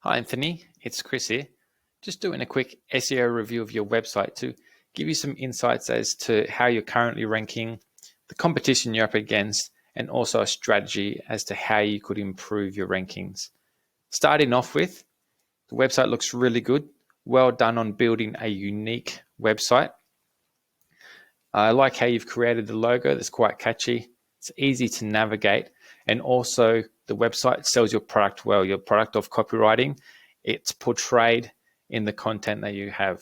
Hi Anthony, it's Chris here. Just doing a quick SEO review of your website to give you some insights as to how you're currently ranking, the competition you're up against, and also a strategy as to how you could improve your rankings. Starting off with, the website looks really good. Well done on building a unique website. I like how you've created the logo that's quite catchy. It's easy to navigate, and also the website sells your product well. Your product of copywriting, it's portrayed in the content that you have.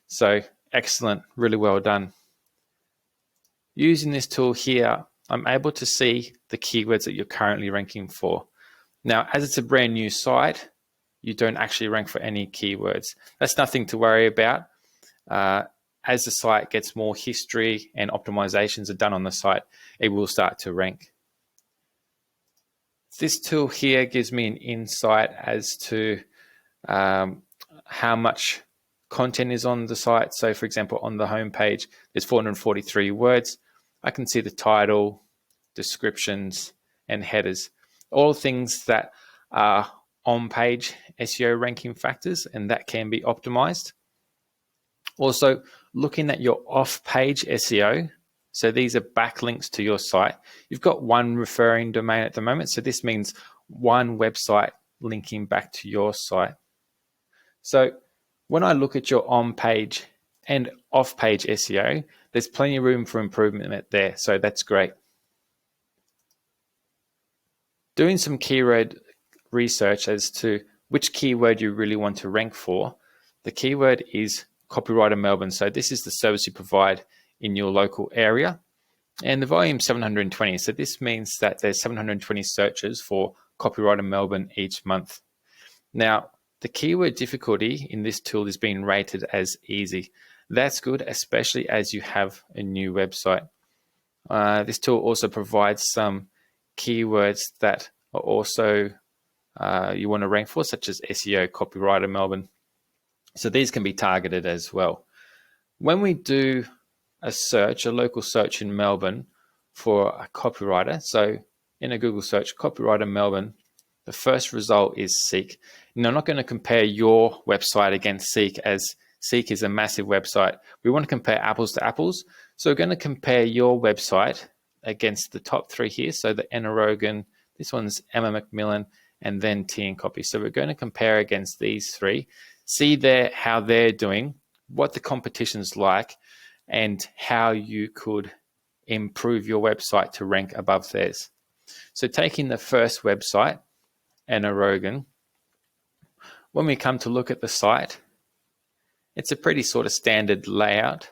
So excellent, really well done. Using this tool here, I'm able to see the keywords that you're currently ranking for. Now, as it's a brand new site, you don't actually rank for any keywords. That's nothing to worry about. As the site gets more history and optimizations are done on the site, it will start to rank. This tool here gives me an insight as to how much content is on the site. So for example, on the homepage, there's 443 words. I can see the title, descriptions, and headers, all things that are on-page SEO ranking factors, and that can be optimized. Also, looking at your off-page SEO, so these are backlinks to your site. You've got one referring domain at the moment, so this means one website linking back to your site. So when I look at your on-page and off-page SEO, there's plenty of room for improvement there, so that's great. Doing some keyword research as to which keyword you really want to rank for, the keyword is Copywriter Melbourne. So this is the service you provide in your local area, and the volume is 720. So this means that there's 720 searches for Copywriter Melbourne each month. Now, the keyword difficulty in this tool is being rated as easy. That's good, especially as you have a new website. This tool also provides some keywords that are also you want to rank for, such as SEO Copywriter Melbourne. So these can be targeted as well. When we do a search, a local search in Melbourne for a copywriter, so in a Google search, Copywriter Melbourne, the first result is Seek. Now, I'm not going to compare your website against Seek, as Seek is a massive website. We want to compare apples to apples. So we're going to compare your website against the top three here. So the Anna Rogan, this one's Emma McMillan, and then Mylk Copy. So we're going to compare against these three, see how they're doing, what the competition's like, and how you could improve your website to rank above theirs. So taking the first website, Anna Rogan, when we come to look at the site, it's a pretty sort of standard layout.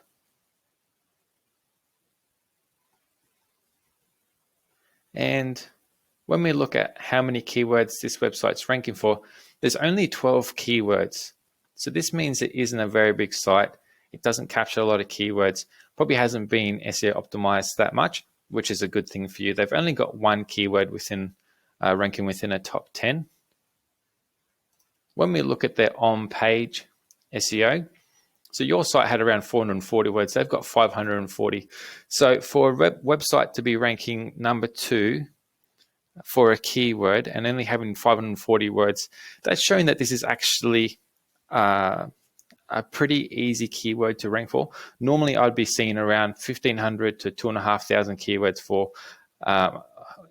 And when we look at how many keywords this website's ranking for, there's only 12 keywords. So this means it isn't a very big site. It doesn't capture a lot of keywords. Probably hasn't been SEO optimized that much, which is a good thing for you. They've only got one keyword within ranking within a top 10. When we look at their on-page SEO, so your site had around 440 words. They've got 540. So for a website to be ranking number 2 for a keyword and only having 540 words, that's showing that this is actually a pretty easy keyword to rank for. Normally, I'd be seeing around 1,500 to 2,500 keywords for,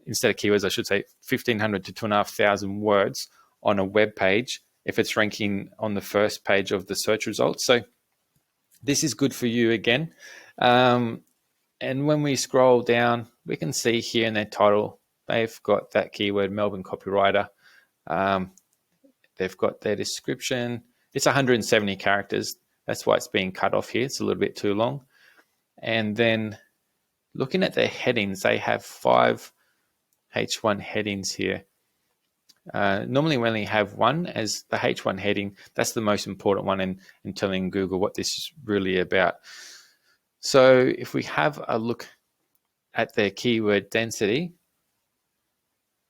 instead of keywords, I should say 1,500 to 2,500 words on a web page if it's ranking on the first page of the search results. So this is good for you again. And when we scroll down, we can see here in their title, they've got that keyword, Melbourne Copywriter. They've got their description. It's 170 characters. That's why it's being cut off here. It's a little bit too long. And then looking at their headings, they have 5 H1 headings here. Normally we only have one as the H1 heading. That's the most important one in telling Google what this is really about. So if we have a look at their keyword density,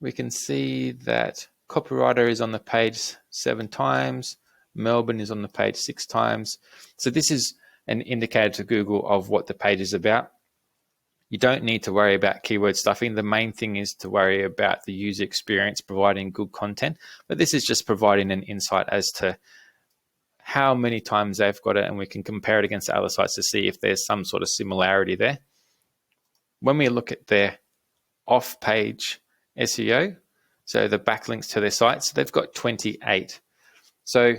we can see that copywriter is on the page 7 times. Melbourne is on the page 6 times. So this is an indicator to Google of what the page is about. You don't need to worry about keyword stuffing. The main thing is to worry about the user experience, providing good content. But this is just providing an insight as to how many times they've got it, and we can compare it against other sites to see if there's some sort of similarity there. When we look at their off-page SEO, so the backlinks to their sites, they've got 28. So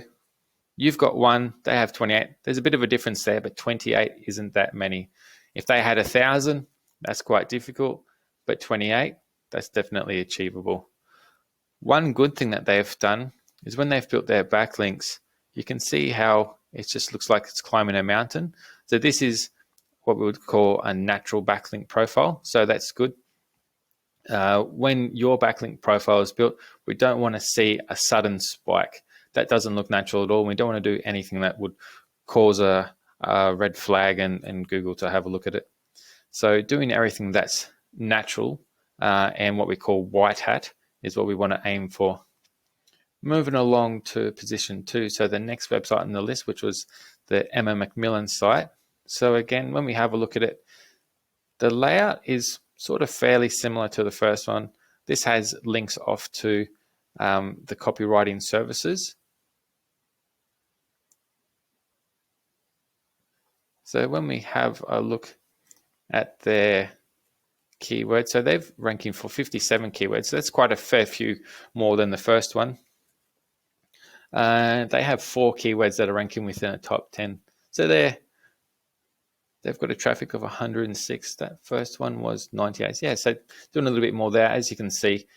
you've got one, they have 28. There's a bit of a difference there, but 28 isn't that many. If they had 1,000, that's quite difficult, but 28, that's definitely achievable. One good thing that they've done is when they've built their backlinks, you can see how it just looks like it's climbing a mountain. So this is what we would call a natural backlink profile. So that's good. When your backlink profile is built, we don't want to see a sudden spike. That doesn't look natural at all. We don't want to do anything that would cause a red flag and Google to have a look at it. So doing everything that's natural and what we call white hat is what we want to aim for. Moving along to position 2, so the next website on the list, which was the Emma McMillan site. So again, when we have a look at it, the layout is sort of fairly similar to the first one. This has links off to the copywriting services. So when we have a look at their keywords, so they're ranking for 57 keywords. So that's quite a fair few more than the first one. They have 4 keywords that are ranking within the top 10. So they've got a traffic of 106. That first one was 98. Yeah, so doing a little bit more there. As you can see,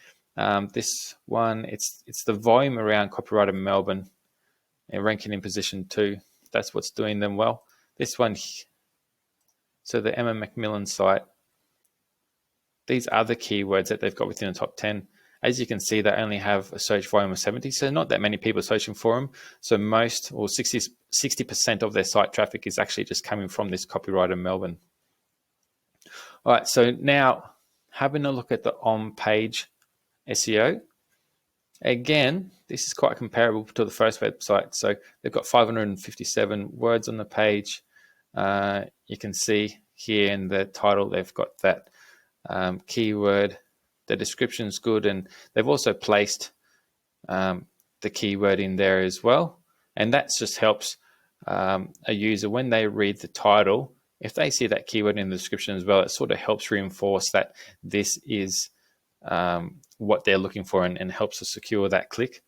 this one, it's the volume around copywriter Melbourne, ranking in position 2. That's what's doing them well. This one, so the Emma McMillan site, these other keywords that they've got within the top 10, as you can see, they only have a search volume of 70, so not that many people searching for them. So most, or 60% of their site traffic is actually just coming from this copywriter Melbourne. All right, so now having a look at the on-page SEO. Again, this is quite comparable to the first website. So they've got 557 words on the page. You can see here in the title, they've got that keyword. The description's good, and they've also placed the keyword in there as well. And that just helps a user when they read the title. If they see that keyword in the description as well, it sort of helps reinforce that this is what they're looking for and helps to secure that click.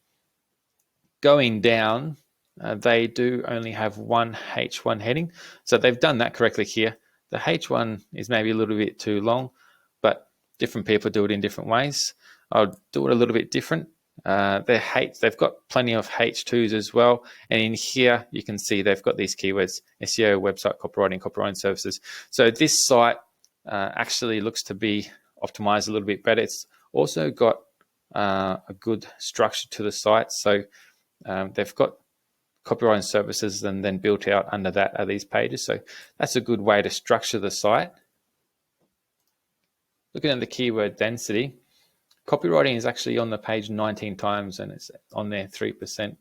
Going down, they do only have one H1 heading. So they've done that correctly here. The H1 is maybe a little bit too long, but different people do it in different ways. I'll do it a little bit different. They've got plenty of H2s as well. And in here, you can see they've got these keywords: SEO, website, copywriting services. So this site actually looks to be optimized a little bit better. It's also got a good structure to the site. So they've got copywriting services, and then built out under that are these pages. So that's a good way to structure the site. Looking at the keyword density, copywriting is actually on the page 19 times, and it's on there 3%.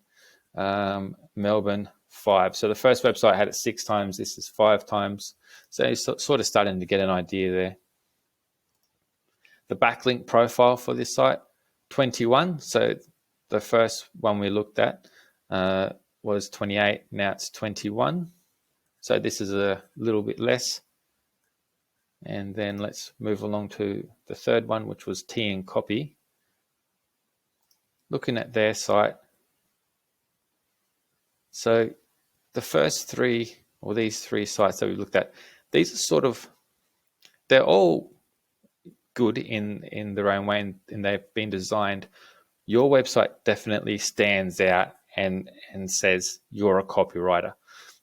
Melbourne 5. So the first website had it 6 times. This is 5 times. So it's sort of starting to get an idea there. The backlink profile for this site, 21. So the first one we looked at was 28. Now it's 21. So this is a little bit less. And then let's move along to the third one, which was Mylk Copy. Looking at their site. So the first 3, or these 3 sites that we looked at, these are sort of, they're all good in their own way, and they've been designed. Your website definitely stands out and says you're a copywriter.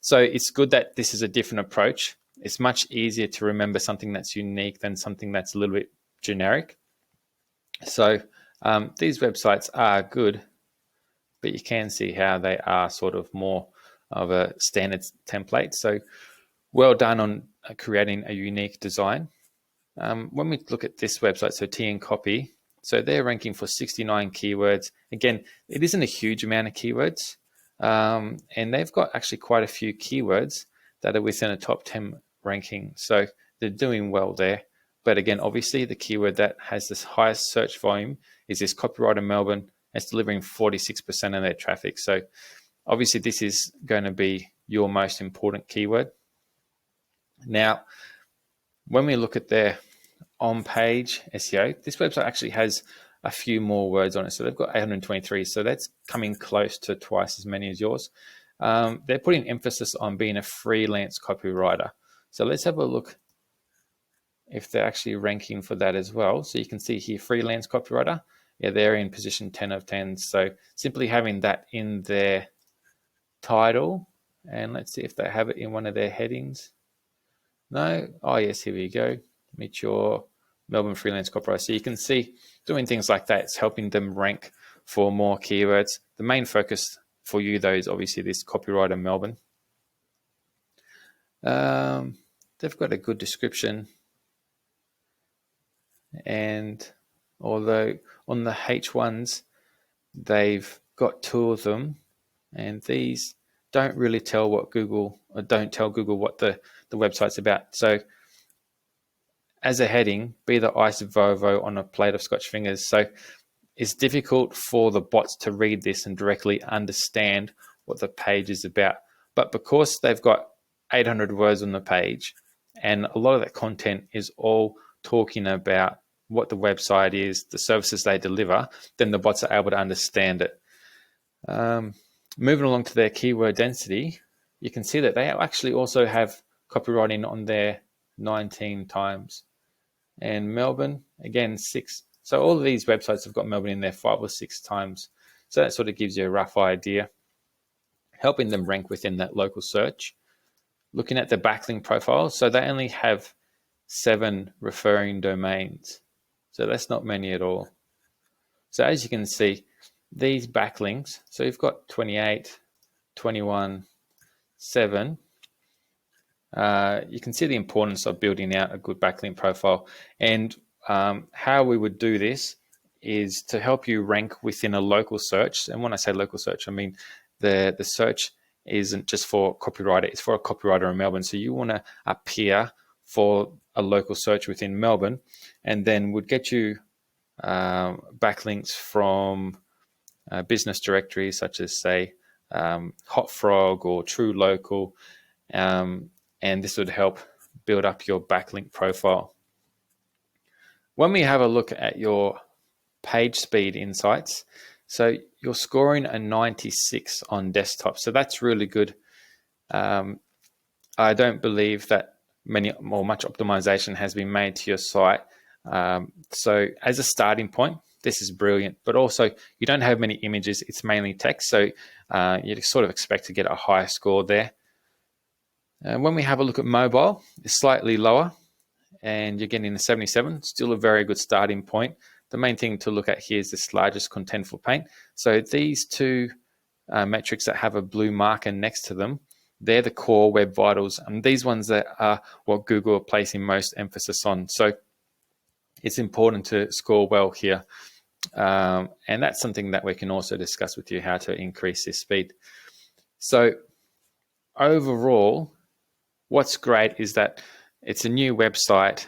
So it's good that this is a different approach. It's much easier to remember something that's unique than something that's a little bit generic. So these websites are good, but you can see how they are sort of more of a standard template. So well done on creating a unique design. When we look at this website, so Mylk Copy, so they're ranking for 69 keywords. Again, it isn't a huge amount of keywords, and they've got actually quite a few keywords that are within a top 10 ranking. So they're doing well there. But again, obviously the keyword that has this highest search volume is this copywriter Melbourne. It's delivering 46% of their traffic. So obviously this is going to be your most important keyword. Now, when we look at their on-page SEO, this website actually has a few more words on it. So they've got 823. So that's coming close to twice as many as yours. They're putting emphasis on being a freelance copywriter. So let's have a look if they're actually ranking for that as well. So you can see here, freelance copywriter. Yeah, they're in position 10 of 10. So simply having that in their title, and let's see if they have it in one of their headings. No? Oh, yes, here we go. Meet your Melbourne freelance copywriter. So you can see doing things like that, it's helping them rank for more keywords. The main focus for you, though, is obviously this copywriter Melbourne. They've got a good description. And although on the H1s, they've got 2 of them, and these don't really tell what Google, or don't tell Google what the website's about. So as a heading, be the ice Vovo on a plate of Scotch fingers. So it's difficult for the bots to read this and directly understand what the page is about. But because they've got 800 words on the page, and a lot of that content is all talking about what the website is, the services they deliver, then the bots are able to understand it. Moving along to their keyword density, you can see that they actually also have copywriting on there 19 times. And Melbourne, again, 6. So all of these websites have got Melbourne in there 5 or 6 times. So that sort of gives you a rough idea, helping them rank within that local search. Looking at the backlink profile, so they only have 7 referring domains. So that's not many at all. So as you can see, these backlinks, so you've got 28, 21, 7. You can see the importance of building out a good backlink profile. And how we would do this is to help you rank within a local search. And when I say local search, I mean the search isn't just for copywriter, it's for a copywriter in Melbourne. So you want to appear for a local search within Melbourne, and then would get you backlinks from business directories such as, say, Hot Frog or True Local, and this would help build up your backlink profile. When we have a look at your page speed insights, so you're scoring a 96 on desktop, so that's really good. I don't believe that much optimization has been made to your site. So as a starting point, this is brilliant, but also you don't have many images, it's mainly text, so you'd sort of expect to get a higher score there. When we have a look at mobile, it's slightly lower, and you're getting a 77, still a very good starting point. The main thing to look at here is this largest contentful paint. So these 2 metrics that have a blue marker next to them, they're the core web vitals, and these ones that are what Google are placing most emphasis on. So it's important to score well here. And that's something that we can also discuss with you, how to increase this speed. So overall, what's great is that it's a new website.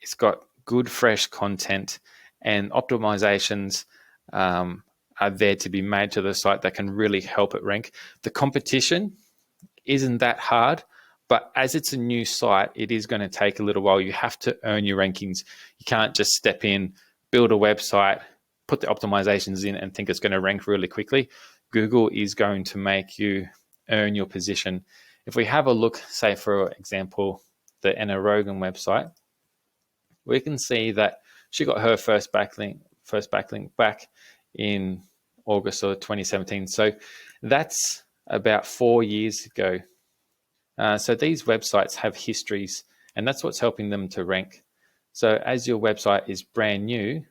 It's got good, fresh content, and optimizations are there to be made to the site that can really help it rank. The competition isn't that hard, but as it's a new site, it is going to take a little while. You have to earn your rankings. You can't just step in, build a website, put the optimizations in, and think it's going to rank really quickly. Google is going to make you earn your position. If we have a look, say, for example, the Anna Rogan website, we can see that she got her first backlink back in August of 2017. So that's about 4 years ago. So these websites have histories, and that's what's helping them to rank. So as your website is brand new,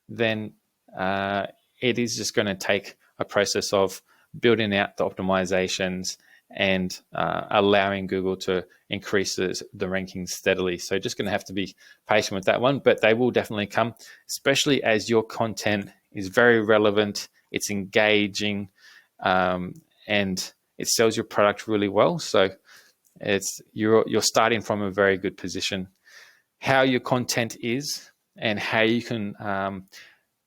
then it is just going to take a process of building out the optimizations and allowing Google to increase the rankings steadily. So just going to have to be patient with that one, but they will definitely come, especially as your content is very relevant, it's engaging, and it sells your product really well. So you're starting from a very good position. how your content is and how you can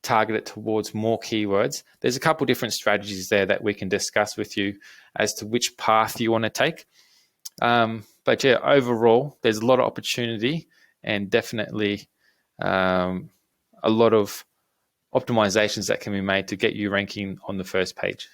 target it towards more keywords. There's a couple different strategies there that we can discuss with you as to which path you want to take. But yeah, overall, there's a lot of opportunity and definitely a lot of optimizations that can be made to get you ranking on the first page.